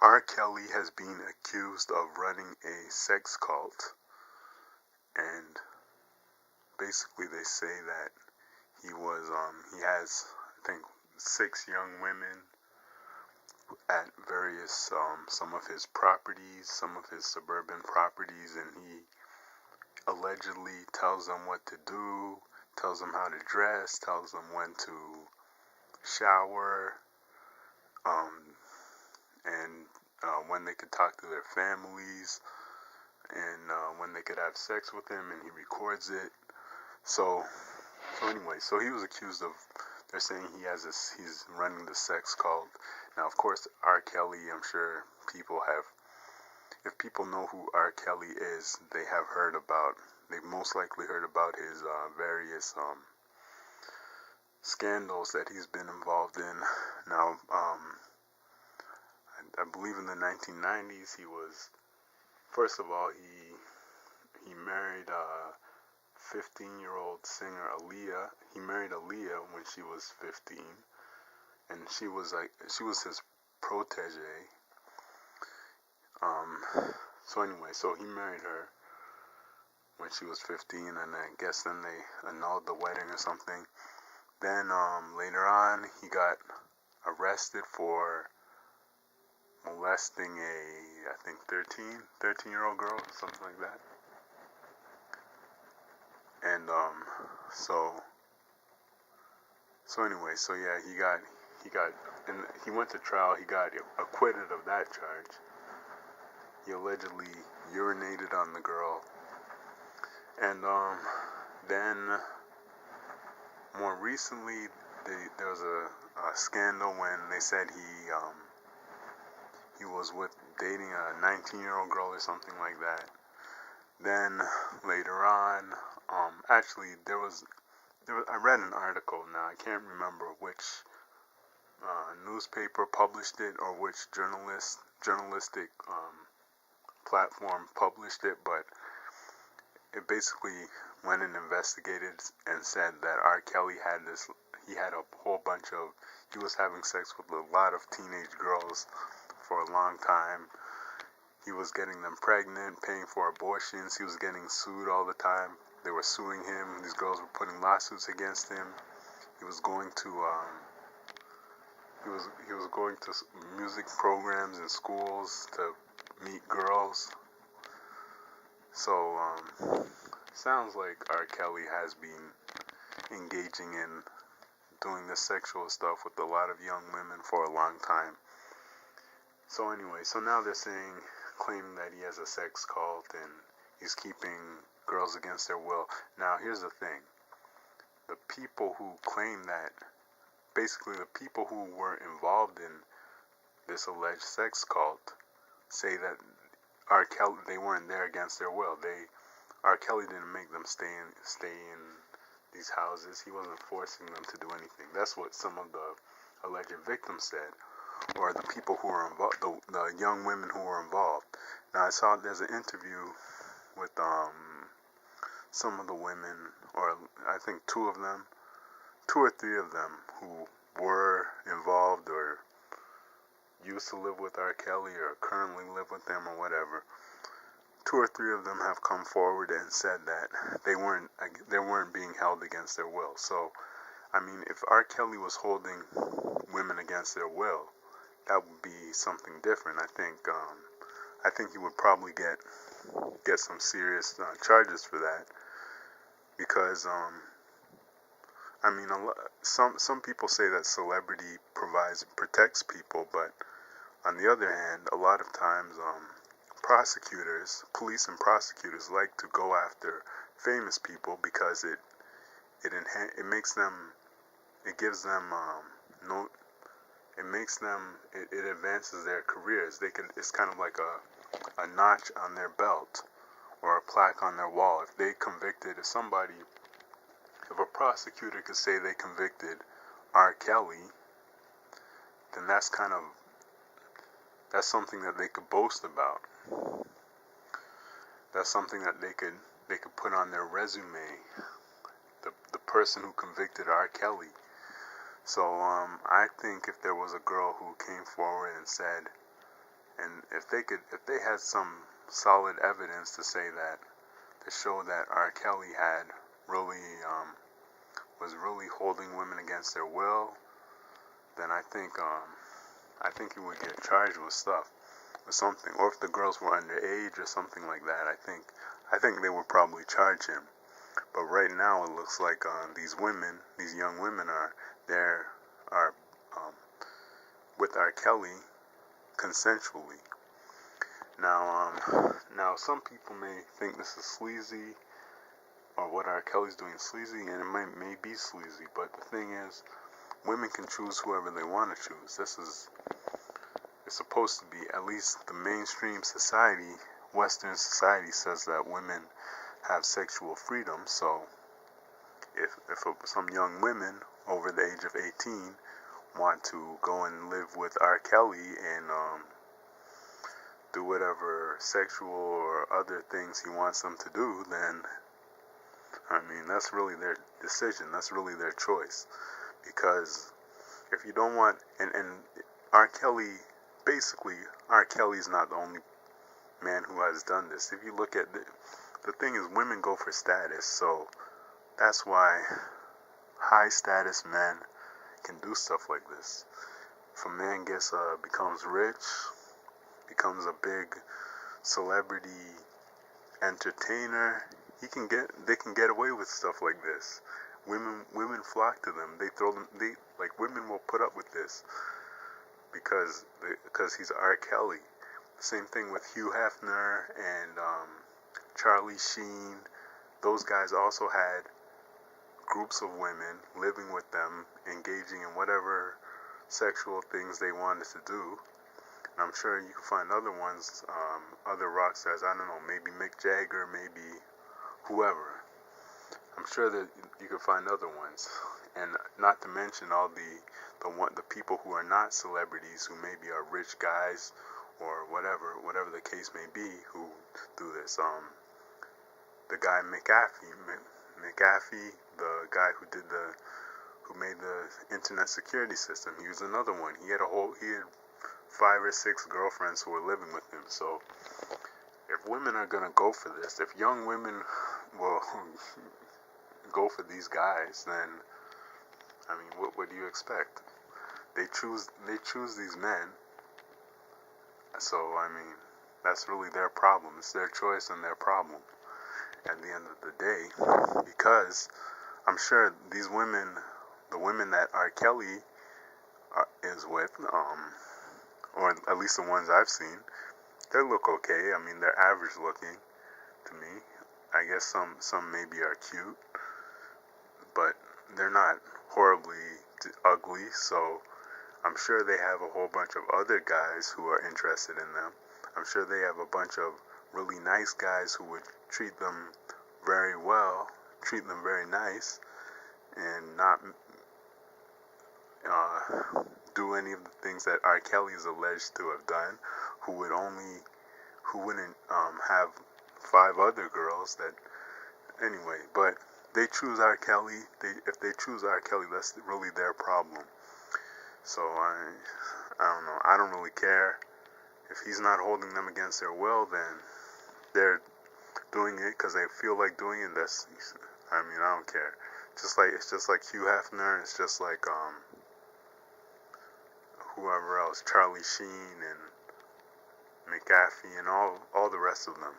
R. Kelly has been accused of running a sex cult, and basically they say that he has, I think, 6 young women at various, some of his properties, some of his suburban properties, and he allegedly tells them what to do, tells them how to dress, tells them when to shower, and when they could talk to their families, and when they could have sex with him, and he records it. So anyway, so he was accused of, they're saying he's running the sex cult. Now, of course, R. Kelly, I'm sure if people know who R. Kelly is, they've most likely heard about his various scandals that he's been involved in. Now, I believe in the 1990s, first of all, he married 15-year-old singer Aaliyah. He married Aaliyah when she was 15, and she was his protege. So anyway, so he married her when she was 15, and I guess then they annulled the wedding or something. Then later on, he got arrested for molesting I think 13-year-old girl, something like that. And so anyway, so yeah, he went to trial. He got acquitted of that charge. He allegedly urinated on the girl, and then more recently there was a scandal when they said he was dating a 19-year-old girl or something like that. Then later on, actually I read an article. Now I can't remember which newspaper published it or which journalistic platform published it, but it basically went and investigated and said that R. Kelly he was having sex with a lot of teenage girls for a long time. He was getting them pregnant, paying for abortions. He was getting sued all the time. They were suing him. These girls were putting lawsuits against him. He was going to music programs in schools to meet girls. So sounds like R. Kelly has been engaging in doing this sexual stuff with a lot of young women for a long time. So anyway, so now they're claiming that he has a sex cult and he's keeping girls against their will. Now here's the thing. The people who claim that, basically the people who were involved in this alleged sex cult, say that R. Kelly, they weren't there against their will. R. Kelly didn't make them stay in these houses. He wasn't forcing them to do anything. That's what some of the alleged victims said, or the people who were involved, the young women who were involved. Now I saw there's an interview with some of the women, or I think 2 or 3 of them who were involved or used to live with R. Kelly or currently live with them or whatever. 2 or 3 of them have come forward and said that they weren't being held against their will. So, I mean, if R. Kelly was holding women against their will, that would be something different. I think he would probably get some serious charges for that, because I mean, some people say that celebrity protects people, but on the other hand, a lot of times police and prosecutors like to go after famous people because it advances their careers. It's kind of like a notch on their belt or a plaque on their wall. If a prosecutor could say they convicted R. Kelly, then that's something that they could boast about. That's something that they could put on their resume. The person who convicted R. Kelly. So I think if there was a girl who came forward and said, And if they had some solid evidence to say that, to show that R. Kelly had really, was really holding women against their will, then I think he would get charged with something. Or if the girls were underage or something like that, I think they would probably charge him. But right now it looks like these young women are with R. Kelly consensually. Now some people may think this is sleazy, or what R. Kelly's doing is sleazy, and it may be sleazy. But the thing is, women can choose whoever they want to choose. It's supposed to be, at least the mainstream society, Western society, says that women have sexual freedom. So if some young women over the age of 18 want to go and live with R. Kelly and do whatever sexual or other things he wants them to do, then I mean, that's really their decision. That's really their choice. Because if you don't want, and R. Kelly, basically, R. Kelly's not the only man who has done this. If you look at the thing is, women go for status, so that's why high status men can do stuff like this. If a man becomes rich, becomes a big celebrity entertainer, they can get away with stuff like this. Women flock to them. Women will put up with this because he's R. Kelly. Same thing with Hugh Hefner and Charlie Sheen. Those guys also had groups of women living with them, engaging in whatever sexual things they wanted to do. And I'm sure you can find other ones, other rock stars. I don't know, maybe Mick Jagger, maybe whoever. I'm sure that you can find other ones, and not to mention all the people who are not celebrities, who maybe are rich guys or whatever the case may be, who do this. The guy McAfee, the guy who made the internet security system, he was another one. He had 5 or 6 girlfriends who were living with him. So if women are gonna go for this, if young women will go for these guys, then I mean, what do you expect? They choose these men. So I mean, that's really their problem. It's their choice and their problem at the end of the day, because I'm sure these women, the women that R. Kelly is with, or at least the ones I've seen, they look okay. I mean, they're average looking to me. I guess some maybe are cute, but they're not horribly ugly. So I'm sure they have a whole bunch of other guys who are interested in them. I'm sure they have a bunch of really nice guys who would treat them very well, treat them very nice, and not do any of the things that R. Kelly is alleged to have done, who wouldn't have 5 other girls that, anyway, but they choose R. Kelly. If they choose R. Kelly, that's really their problem. So I don't know. I don't really care. If he's not holding them against their will, then they're doing it because they feel like doing it. I don't care. It's just like Hugh Hefner. It's just like whoever else, Charlie Sheen and McAfee and all the rest of them.